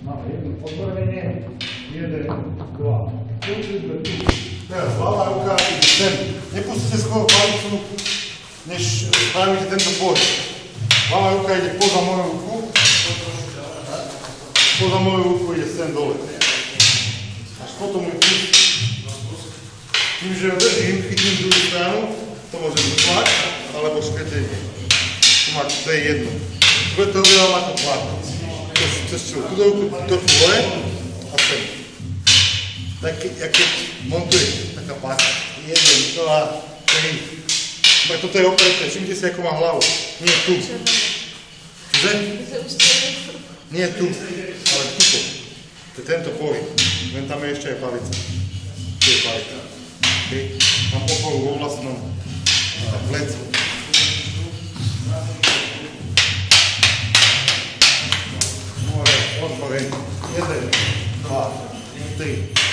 Máme jedno podvrvenie, 1, 2, teraz hlava, ruka ide sem. Nepustite skoro palicu, než spravíte tento pohyb. Hlava, ruka ide poza moju ruku. Poza moju ruku ide sem dole. Až potom ju pustím. Tým, že ho držím, chytím druhú stranu, to môže byť tlak, alebo škretenie. To je jedno. Bude to veľa ako tlak. Cez čo? Túto ruku trochu hore a sem. Tak keď montujete, taká páka. 1, 2, 3. Toto je opretné, všimte si, ako má hlavu. Nie tu. Čože? Nie tu, ale tuto. To je tento pohyb. Len tam je ešte aj palica. Tu je palica. Mám oporu vo vlastnom pleci. Otvorenie. 1, 2, 3.